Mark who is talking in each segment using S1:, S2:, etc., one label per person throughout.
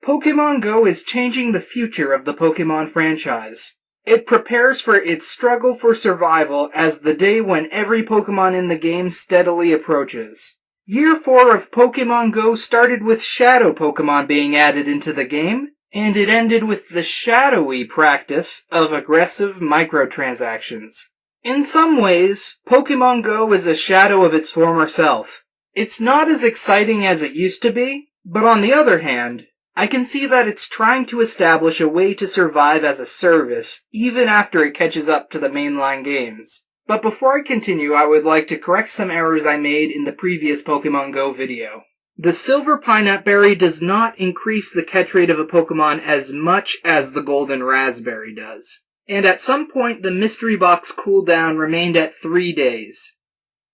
S1: Pokémon GO is changing the future of the Pokémon franchise. It prepares for its struggle for survival as the day when every Pokémon in the game steadily approaches. Year 4 of Pokémon GO started with Shadow Pokémon being added into the game, and it ended with the shadowy practice of aggressive microtransactions. In some ways, Pokémon GO is a shadow of its former self. It's not as exciting as it used to be, but on the other hand, I can see that it's trying to establish a way to survive as a service, even after it catches up to the mainline games. But before I continue, I would like to correct some errors I made in the previous Pokémon GO video. The Silver Pineapple Berry does not increase the catch rate of a Pokémon as much as the Golden Raspberry does. And at some point, the Mystery Box cooldown remained at 3 days.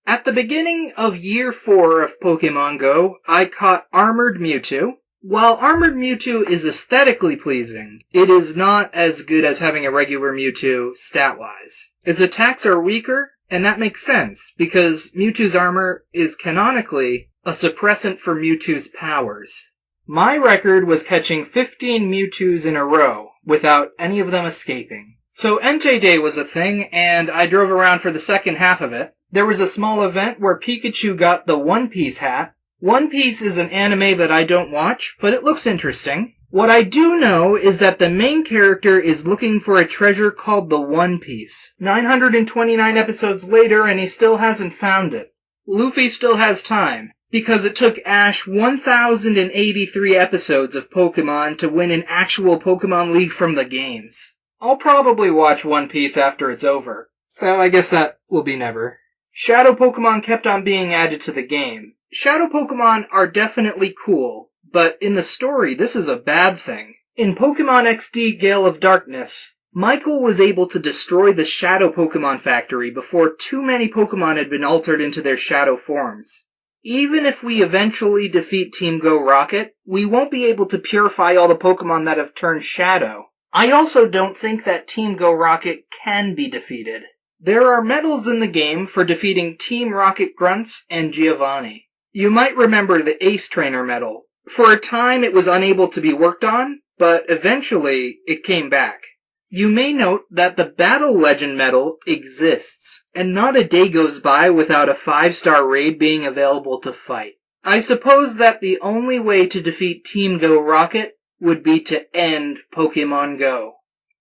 S1: At the beginning of Year 4 of Pokémon GO, I caught Armored Mewtwo. While Armored Mewtwo is aesthetically pleasing, it is not as good as having a regular Mewtwo stat-wise. Its attacks are weaker, and that makes sense, because Mewtwo's armor is canonically a suppressant for Mewtwo's powers. My record was catching 15 Mewtwo's in a row, without any of them escaping. So Entei Day was a thing, and I drove around for the second half of it. There was a small event where Pikachu got the One Piece hat. One Piece is an anime that I don't watch, but it looks interesting. What I do know is that the main character is looking for a treasure called the One Piece. 929 episodes later, and he still hasn't found it. Luffy still has time, because it took Ash 1,083 episodes of Pokemon to win an actual Pokemon League from the games. I'll probably watch One Piece after it's over, so I guess that will be never. Shadow Pokemon kept on being added to the game. Shadow Pokemon are definitely cool, but in the story, this is a bad thing. In Pokemon XD Gale of Darkness, Michael was able to destroy the Shadow Pokemon factory before too many Pokemon had been altered into their shadow forms. Even if we eventually defeat Team Go Rocket, we won't be able to purify all the Pokemon that have turned shadow. I also don't think that Team Go Rocket can be defeated. There are medals in the game for defeating Team Rocket Grunts and Giovanni. You might remember the Ace Trainer medal. For a time it was unable to be worked on, but eventually it came back. You may note that the Battle Legend medal exists, and not a day goes by without a 5-star raid being available to fight. I suppose that the only way to defeat Team Go Rocket would be to end Pokémon GO.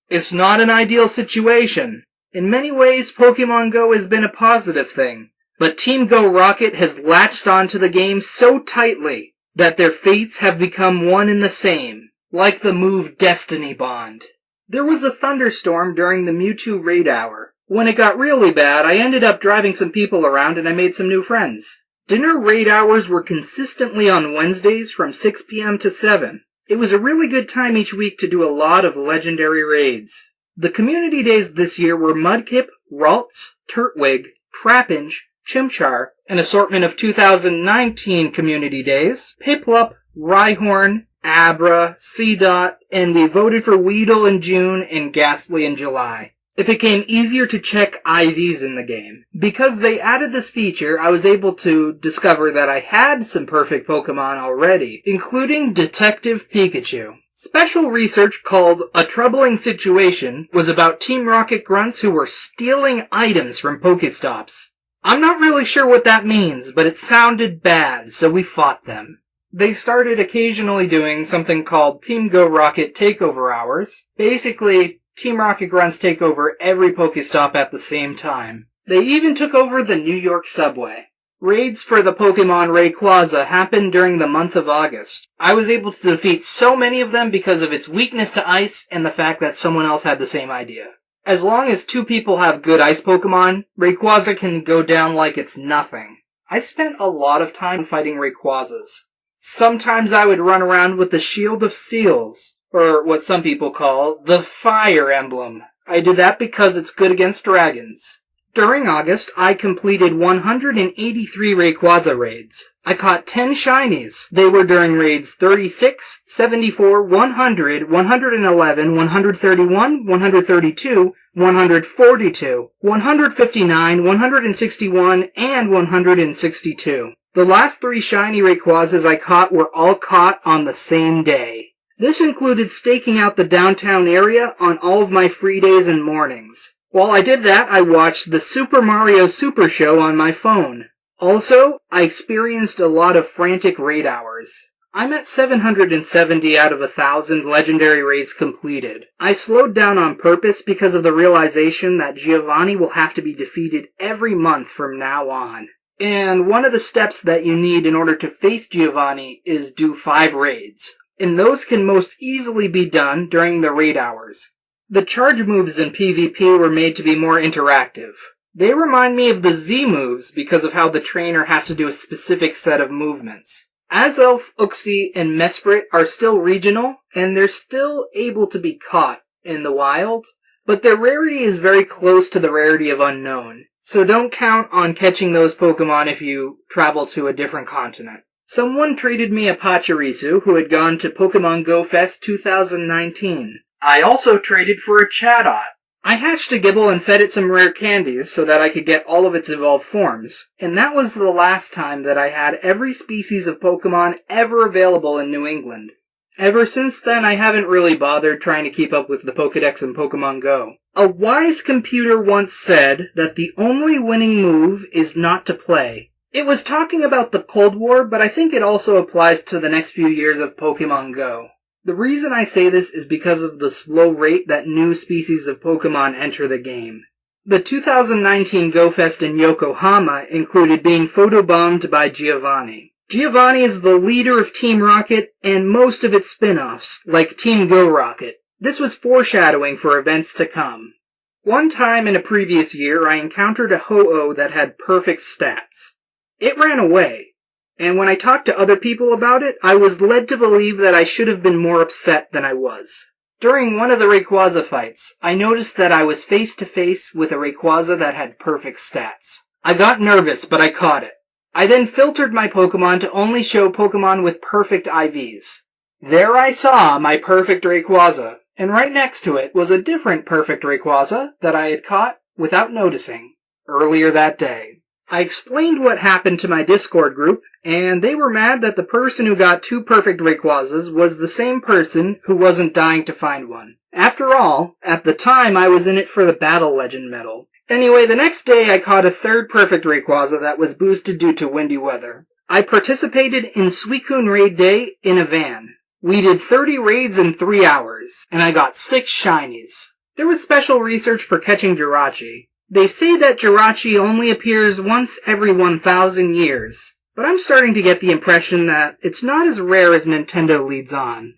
S1: It's not an ideal situation. In many ways, Pokémon GO has been a positive thing. But Team Go Rocket has latched onto the game so tightly that their fates have become one and the same, like the move Destiny Bond. There was a thunderstorm during the Mewtwo raid hour. When it got really bad, I ended up driving some people around and I made some new friends. Dinner raid hours were consistently on Wednesdays from 6 p.m. to 7. It was a really good time each week to do a lot of legendary raids. The community days this year were Mudkip, Ralts, Turtwig, Trapinch, Chimchar, an assortment of 2019 community days, Piplup, Rhyhorn, Abra, Seedot, and we voted for Weedle in June and Ghastly in July. It became easier to check IVs in the game. Because they added this feature, I was able to discover that I had some perfect Pokemon already, including Detective Pikachu. Special research called A Troubling Situation was about Team Rocket Grunts who were stealing items from Pokestops. I'm not really sure what that means, but it sounded bad, so we fought them. They started occasionally doing something called Team Go Rocket Takeover Hours. Basically, Team Rocket Grunts take over every Pokestop at the same time. They even took over the New York subway. Raids for the Pokemon Rayquaza happened during the month of August. I was able to defeat so many of them because of its weakness to ice and the fact that someone else had the same idea. As long as 2 people have good ice Pokemon, Rayquaza can go down like it's nothing. I spent a lot of time fighting Rayquazas. Sometimes I would run around with the Shield of Seals, or what some people call the Fire Emblem. I do that because it's good against dragons. During August, I completed 183 Rayquaza raids. I caught 10 shinies. They were during raids 36, 74, 100, 111, 131, 132, 142, 159, 161, and 162. The last 3 shiny Rayquazas I caught were all caught on the same day. This included staking out the downtown area on all of my free days and mornings. While I did that, I watched the Super Mario Super Show on my phone. Also, I experienced a lot of frantic raid hours. I'm at 770 out of 1,000 legendary raids completed. I slowed down on purpose because of the realization that Giovanni will have to be defeated every month from now on. And one of the steps that you need in order to face Giovanni is do 5 raids. And those can most easily be done during the raid hours. The charge moves in PvP were made to be more interactive. They remind me of the Z moves because of how the trainer has to do a specific set of movements. Azelf, Uxie, and Mesprit are still regional, and they're still able to be caught in the wild, but their rarity is very close to the rarity of Unknown, so don't count on catching those Pokemon if you travel to a different continent. Someone traded me a Pachirisu who had gone to Pokémon GO Fest 2019. I also traded for a Chatot. I hatched a Gibble and fed it some rare candies so that I could get all of its evolved forms, and that was the last time that I had every species of Pokemon ever available in New England. Ever since then, I haven't really bothered trying to keep up with the Pokedex in Pokemon Go. A wise computer once said that the only winning move is not to play. It was talking about the Cold War, but I think it also applies to the next few years of Pokemon Go. The reason I say this is because of the slow rate that new species of Pokemon enter the game. The 2019 Go Fest in Yokohama included being photobombed by Giovanni. Giovanni is the leader of Team Rocket and most of its spin-offs, like Team Go Rocket. This was foreshadowing for events to come. One time in a previous year, I encountered a Ho-Oh that had perfect stats. It ran away. And when I talked to other people about it, I was led to believe that I should have been more upset than I was. During one of the Rayquaza fights, I noticed that I was face to face with a Rayquaza that had perfect stats. I got nervous, but I caught it. I then filtered my Pokemon to only show Pokemon with perfect IVs. There I saw my perfect Rayquaza, and right next to it was a different perfect Rayquaza that I had caught without noticing earlier that day. I explained what happened to my Discord group, and they were mad that the person who got 2 perfect Rayquazas was the same person who wasn't dying to find one. After all, at the time I was in it for the Battle Legend medal. Anyway, the next day I caught a 3rd perfect Rayquaza that was boosted due to windy weather. I participated in Suicune Raid Day in a van. We did 30 raids in 3 hours, and I got 6 shinies. There was special research for catching Jirachi. They say that Jirachi only appears once every 1,000 years, but I'm starting to get the impression that it's not as rare as Nintendo leads on.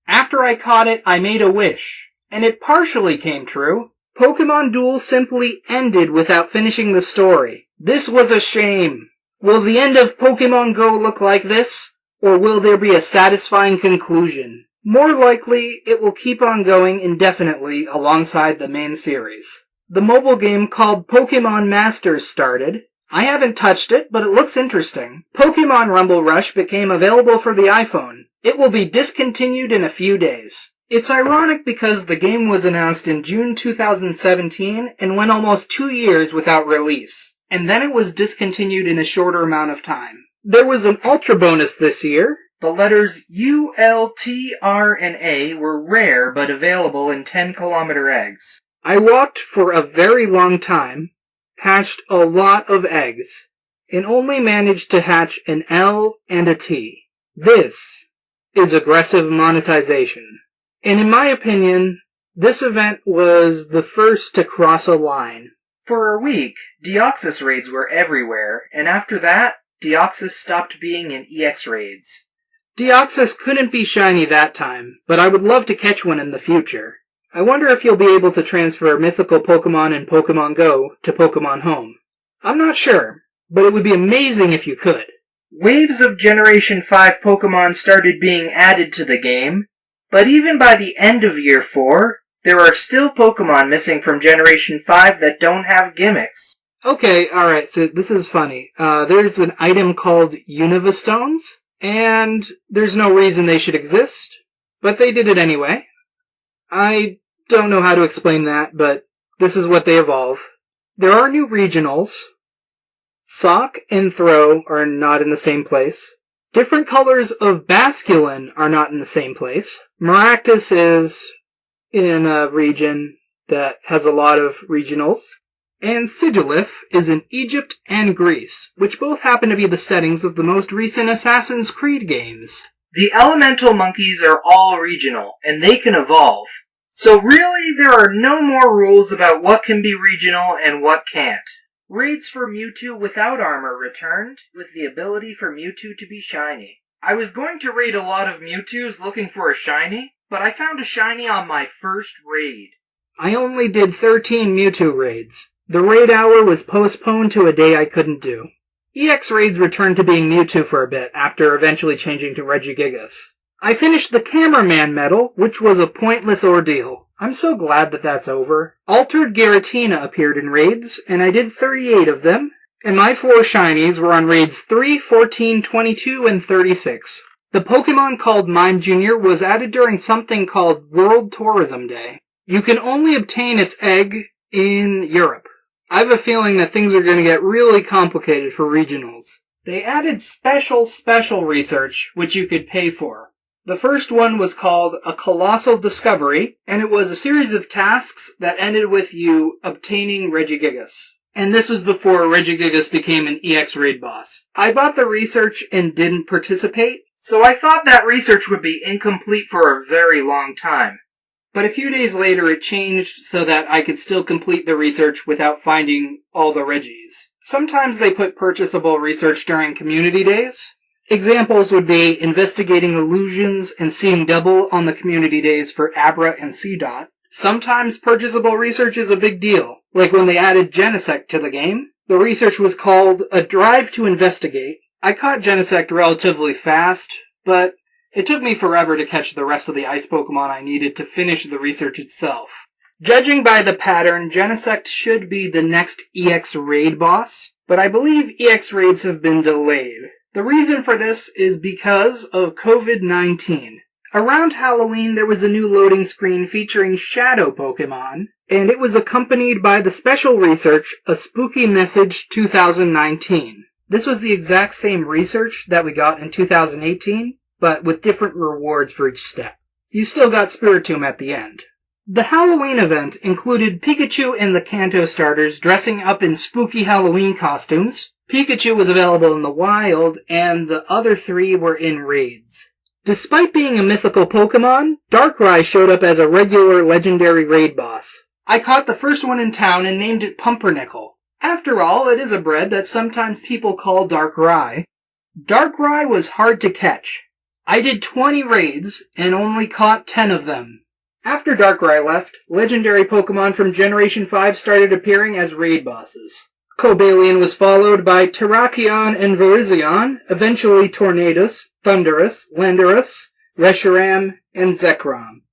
S1: After I caught it, I made a wish, and it partially came true. Pokemon Duel simply ended without finishing the story. This was a shame. Will the end of Pokemon Go look like this, or will there be a satisfying conclusion? More likely, it will keep on going indefinitely alongside the main series. The mobile game called Pokémon Masters started. I haven't touched it, but it looks interesting. Pokémon Rumble Rush became available for the iPhone. It will be discontinued in a few days. It's ironic because the game was announced in June 2017 and went almost 2 years without release. And then it was discontinued in a shorter amount of time. There was an Ultra bonus this year. The letters U, L, T, R, and A were rare but available in 10-kilometer eggs. I walked for a very long time, hatched a lot of eggs, and only managed to hatch an L and a T. This is aggressive monetization. And in my opinion, this event was the first to cross a line. For a week, Deoxys raids were everywhere, and after that, Deoxys stopped being in EX raids. Deoxys couldn't be shiny that time, but I would love to catch one in the future. I wonder if you'll be able to transfer mythical Pokemon in Pokemon Go to Pokemon Home. I'm not sure, but it would be amazing if you could. Waves of Generation 5 Pokemon started being added to the game, but even by the end of Year 4, there are still Pokemon missing from Generation 5 that don't have gimmicks. Okay, alright, so this is funny. There's an item called Univistones, and there's no reason they should exist, but they did it anyway. I don't know how to explain that, but this is what they evolve. There are new regionals. Sock and Throw are not in the same place. Different colors of Basculin are not in the same place. Maractus is in a region that has a lot of regionals. And Sigilif is in Egypt and Greece, which both happen to be the settings of the most recent Assassin's Creed games.
S2: The elemental monkeys are all regional, and they can evolve. So really, there are no more rules about what can be regional and what can't. Raids for Mewtwo without armor returned, with the ability for Mewtwo to be shiny. I was going to raid a lot of Mewtwo's looking for a shiny, but I found a shiny on my first raid.
S1: I only did 13 Mewtwo raids. The raid hour was postponed to a day I couldn't do. EX raids returned to being Mewtwo for a bit, after eventually changing to Regigigas. I finished the Cameraman medal, which was a pointless ordeal. I'm so glad that that's over. Altered Giratina appeared in raids, and I did 38 of them, and my 4 shinies were on raids 3, 14, 22, and 36. The Pokemon called Mime Jr. was added during something called World Tourism Day. You can only obtain its egg in Europe. I have a feeling that things are going to get really complicated for regionals. They added special research, which you could pay for. The first one was called A Colossal Discovery, and it was a series of tasks that ended with you obtaining Regigigas. And this was before Regigigas became an EX raid boss. I bought the research and didn't participate,
S2: so I thought that research would be incomplete for a very long time.
S1: But a few days later it changed so that I could still complete the research without finding all the Regis. Sometimes they put purchasable research during community days. Examples would be investigating illusions and seeing double on the community days for Abra and C-Dot. Sometimes purchasable research is a big deal, like when they added Genesect to the game. The research was called A Drive to Investigate. I caught Genesect relatively fast, but it took me forever to catch the rest of the ice Pokemon I needed to finish the research itself. Judging by the pattern, Genesect should be the next EX raid boss, but I believe EX raids have been delayed. The reason for this is because of COVID-19. Around Halloween, there was a new loading screen featuring Shadow Pokemon, and it was accompanied by the special research, A Spooky Message 2019. This was the exact same research that we got in 2018, but with different rewards for each step. You still got Spiritomb at the end. The Halloween event included Pikachu and the Kanto starters dressing up in spooky Halloween costumes. Pikachu was available in the wild, and the other 3 were in raids. Despite being a mythical Pokemon, Darkrai showed up as a regular legendary raid boss. I caught the first one in town and named it Pumpernickel. After all, it is a bread that sometimes people call Darkrai. Darkrai was hard to catch. I did 20 raids and only caught 10 of them. After Darkrai left, legendary Pokemon from Generation 5 started appearing as raid bosses. Cobalion was followed by Terrakion and Virizion, eventually Tornadus, Thundurus, Landorus, Reshiram, and Zekrom.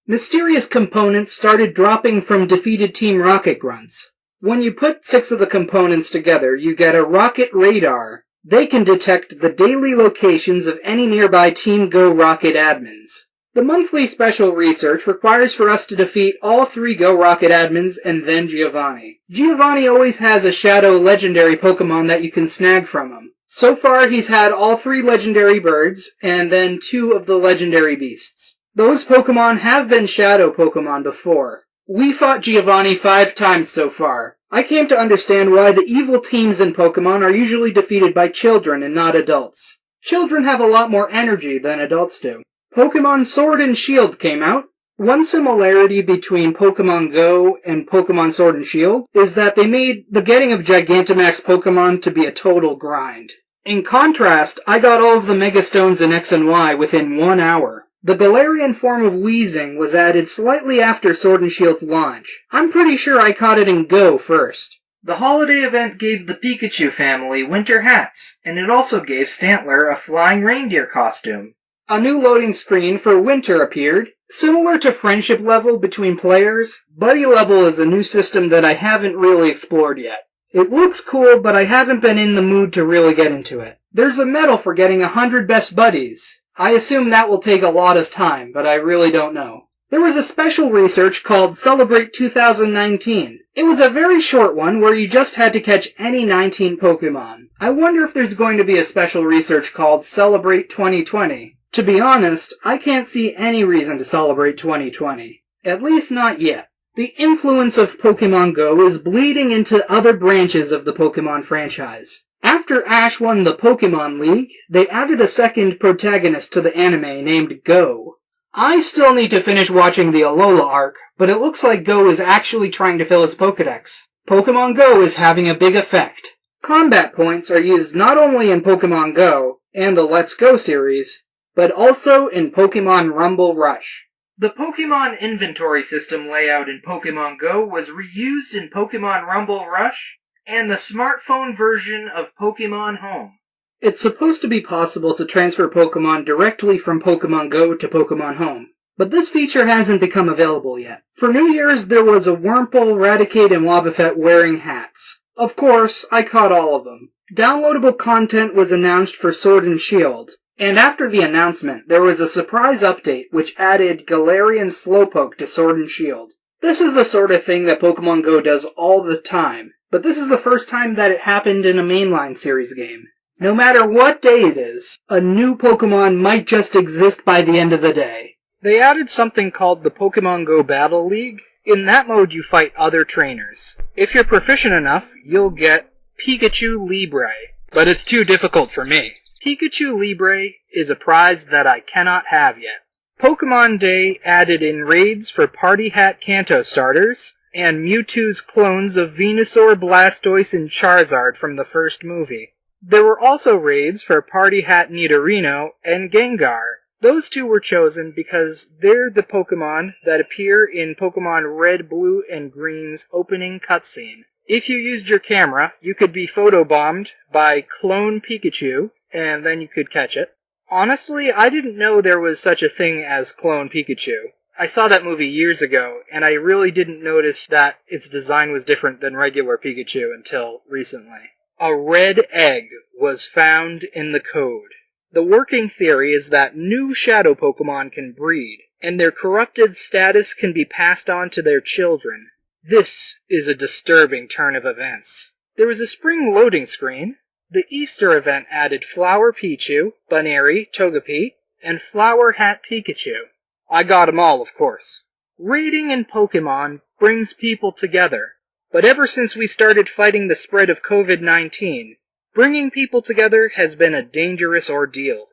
S1: Mysterious components started dropping from defeated Team Rocket grunts. When you put 6 of the components together, you get a Rocket Radar. They can detect the daily locations of any nearby Team Go Rocket admins. The monthly special research requires for us to defeat all 3 Go Rocket admins and then Giovanni. Giovanni always has a shadow legendary Pokemon that you can snag from him. So far he's had all 3 legendary birds and then 2 of the legendary beasts. Those Pokemon have been shadow Pokemon before. We fought Giovanni 5 times so far. I came to understand why the evil teams in Pokemon are usually defeated by children and not adults. Children have a lot more energy than adults do. Pokemon Sword and Shield came out. One similarity between Pokemon Go and Pokemon Sword and Shield is that they made the getting of Gigantamax Pokemon to be a total grind. In contrast, I got all of the Mega Stones in X and Y within 1 hour. The Galarian form of Weezing was added slightly after Sword and Shield's launch. I'm pretty sure I caught it in Go first.
S2: The holiday event gave the Pikachu family winter hats, and it also gave Stantler a flying reindeer costume.
S1: A new loading screen for Winter appeared. Similar to Friendship Level between players, Buddy Level is a new system that I haven't really explored yet. It looks cool, but I haven't been in the mood to really get into it. There's a medal for getting 100 best buddies. I assume that will take a lot of time, but I really don't know. There was a special research called Celebrate 2019. It was a very short one where you just had to catch any 19 Pokemon. I wonder if there's going to be a special research called Celebrate 2020. To be honest, I can't see any reason to celebrate 2020. At least not yet. The influence of Pokémon GO is bleeding into other branches of the Pokémon franchise. After Ash won the Pokémon League, they added a second protagonist to the anime named Go. I still need to finish watching the Alola arc, but it looks like Go is actually trying to fill his Pokédex. Pokemon Go is having a big effect. Combat points are used not only in Pokemon Go and the Let's Go series, but also in Pokemon Rumble Rush.
S2: The Pokemon inventory system layout in Pokemon Go was reused in Pokemon Rumble Rush and the smartphone version of Pokemon Home.
S1: It's supposed to be possible to transfer Pokemon directly from Pokemon Go to Pokemon Home, but this feature hasn't become available yet. For New Year's, there was a Wurmple, Raticate, and Wobbuffet wearing hats. Of course, I caught all of them. Downloadable content was announced for Sword and Shield, and after the announcement, there was a surprise update which added Galarian Slowpoke to Sword and Shield. This is the sort of thing that Pokemon Go does all the time, but this is the first time that it happened in a mainline series game. No matter what day it is, a new Pokemon might just exist by the end of the day. They added something called the Pokemon Go Battle League. In that mode, you fight other trainers. If you're proficient enough, you'll get Pikachu Libre, but it's too difficult for me. Pikachu Libre is a prize that I cannot have yet. Pokemon Day added in raids for Party Hat Kanto starters, and Mewtwo's clones of Venusaur, Blastoise, and Charizard from the first movie. There were also raids for Party Hat Nidorino and Gengar. Those two were chosen because they're the Pokemon that appear in Pokemon Red, Blue, and Green's opening cutscene. If you used your camera, you could be photobombed by Clone Pikachu, and then you could catch it. Honestly, I didn't know there was such a thing as Clone Pikachu. I saw that movie years ago, and I really didn't notice that its design was different than regular Pikachu until recently. A red egg was found in the code. The working theory is that new shadow Pokemon can breed, and their corrupted status can be passed on to their children. This is a disturbing turn of events. There was a spring loading screen. The Easter event added Flower Pichu, Buneary, Togepi, and Flower Hat Pikachu. I got 'em all, of course. Raiding in Pokemon brings people together. But ever since we started fighting the spread of COVID-19, bringing people together has been a dangerous ordeal.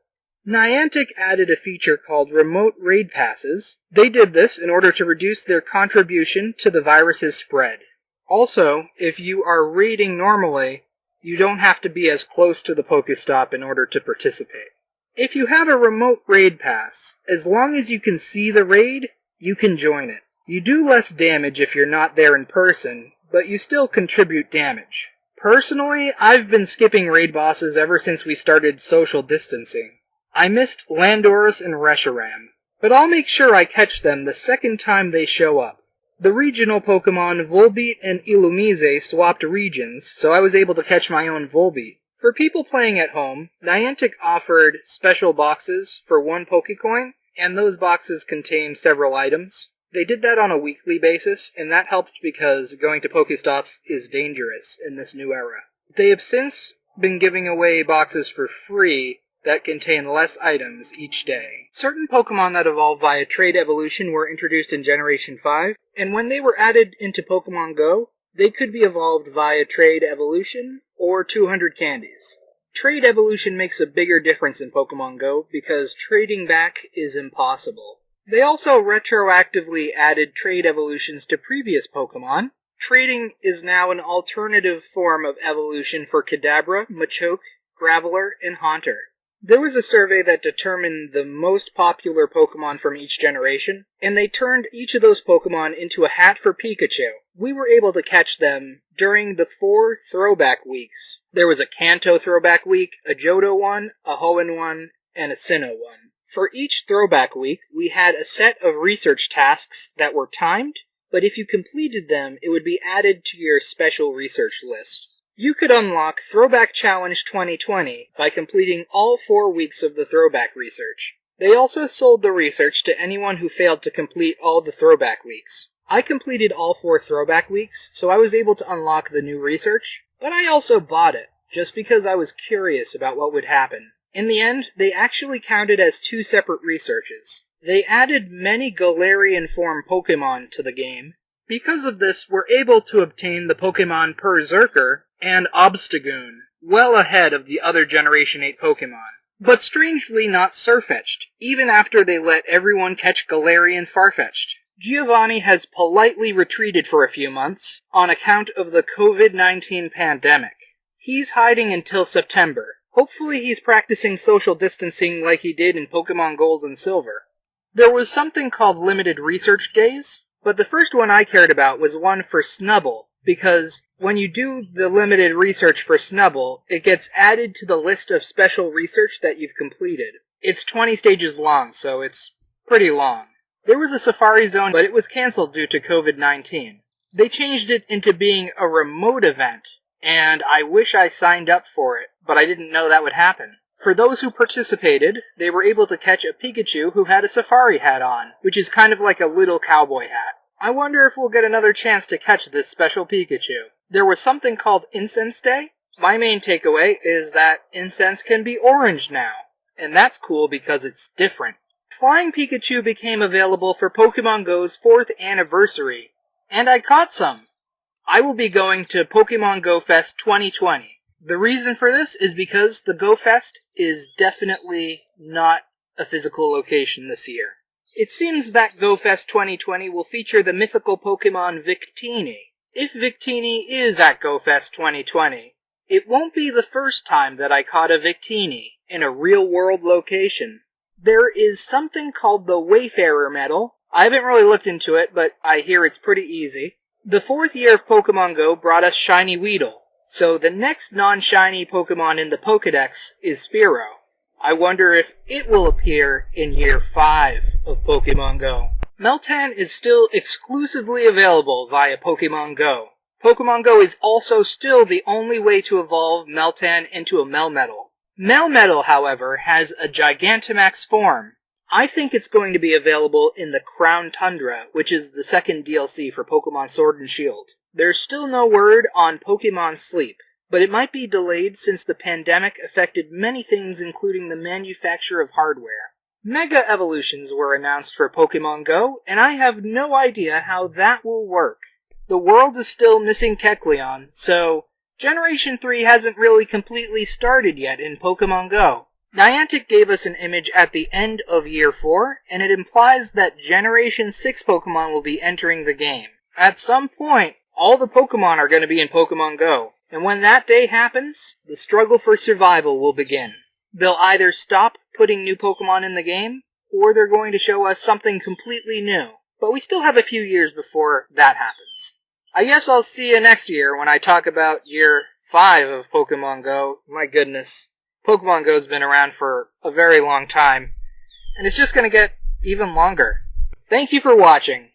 S1: Niantic added a feature called Remote Raid Passes. They did this in order to reduce their contribution to the virus's spread. Also, if you are raiding normally, you don't have to be as close to the Pokestop in order to participate. If you have a Remote Raid Pass, as long as you can see the raid, you can join it. You do less damage if you're not there in person, but you still contribute damage. Personally, I've been skipping raid bosses ever since we started social distancing. I missed Landorus and Reshiram, but I'll make sure I catch them the second time they show up. The regional Pokemon Volbeat and Illumise swapped regions, so I was able to catch my own Volbeat. For people playing at home, Niantic offered special boxes for 1 Pokecoin, and those boxes contained several items. They did that on a weekly basis, and that helped because going to Pokestops is dangerous in this new era. They have since been giving away boxes for free that contain less items each day. Certain Pokemon that evolved via trade evolution were introduced in Generation 5, and when they were added into Pokemon Go, they could be evolved via trade evolution or 200 candies. Trade evolution makes a bigger difference in Pokemon Go because trading back is impossible. They also retroactively added trade evolutions to previous Pokemon. Trading is now an alternative form of evolution for Kadabra, Machoke, Graveler, and Haunter. There was a survey that determined the most popular Pokemon from each generation, and they turned each of those Pokemon into a hat for Pikachu. We were able to catch them during the 4 throwback weeks. There was a Kanto throwback week, a Johto one, a Hoenn one, and a Sinnoh one. For each throwback week, we had a set of research tasks that were timed, but if you completed them, it would be added to your special research list. You could unlock Throwback Challenge 2020 by completing all 4 weeks of the throwback research. They also sold the research to anyone who failed to complete all the throwback weeks. I completed all 4 throwback weeks, so I was able to unlock the new research, but I also bought it, just because I was curious about what would happen. In the end, they actually counted as 2 separate researches. They added many Galarian-form Pokémon to the game. Because of this, we're able to obtain the Pokémon Berserker and Obstagoon, well ahead of the other Generation 8 Pokémon. But strangely not Sirfetch'd, even after they let everyone catch Galarian Farfetch'd. Giovanni has politely retreated for a few months on account of the COVID-19 pandemic. He's hiding until September. Hopefully he's practicing social distancing like he did in Pokémon Gold and Silver. There was something called Limited Research Days, but the first one I cared about was one for Snubbull, because when you do the limited research for Snubbull, it gets added to the list of special research that you've completed. It's 20 stages long, so it's pretty long. There was a Safari Zone, but it was cancelled due to COVID-19. They changed it into being a remote event, and I wish I signed up for it, but I didn't know that would happen. For those who participated, they were able to catch a Pikachu who had a safari hat on, which is kind of like a little cowboy hat. I wonder if we'll get another chance to catch this special Pikachu. There was something called Incense Day. My main takeaway is that incense can be orange now, and that's cool because it's different. Flying Pikachu became available for Pokémon GO's 4th anniversary, and I caught some. I will be going to Pokémon GO Fest 2020. The reason for this is because the Go Fest is definitely not a physical location this year. It seems that Go Fest 2020 will feature the mythical Pokemon Victini. If Victini is at Go Fest 2020, it won't be the first time that I caught a Victini in a real-world location. There is something called the Wayfarer Medal. I haven't really looked into it, but I hear it's pretty easy. The 4th year of Pokemon Go brought us Shiny Weedle. So the next non-shiny Pokemon in the Pokedex is Spearow. I wonder if it will appear in Year 5 of Pokemon Go. Meltan is still exclusively available via Pokemon Go. Pokemon Go is also still the only way to evolve Meltan into a Melmetal. Melmetal, however, has a Gigantamax form. I think it's going to be available in the Crown Tundra, which is the second DLC for Pokemon Sword and Shield. There's still no word on Pokemon Sleep, but it might be delayed since the pandemic affected many things including the manufacture of hardware. Mega Evolutions were announced for Pokemon Go, and I have no idea how that will work. The world is still missing Kecleon, so Generation 3 hasn't really completely started yet in Pokemon Go. Niantic gave us an image at the end of Year 4, and it implies that Generation 6 Pokemon will be entering the game. At some point, all the Pokemon are going to be in Pokemon Go, and when that day happens, the struggle for survival will begin. They'll either stop putting new Pokemon in the game, or they're going to show us something completely new. But we still have a few years before that happens. I guess I'll see you next year when I talk about Year 5 of Pokemon Go. My goodness, Pokemon Go's been around for a very long time, and it's just going to get even longer. Thank you for watching.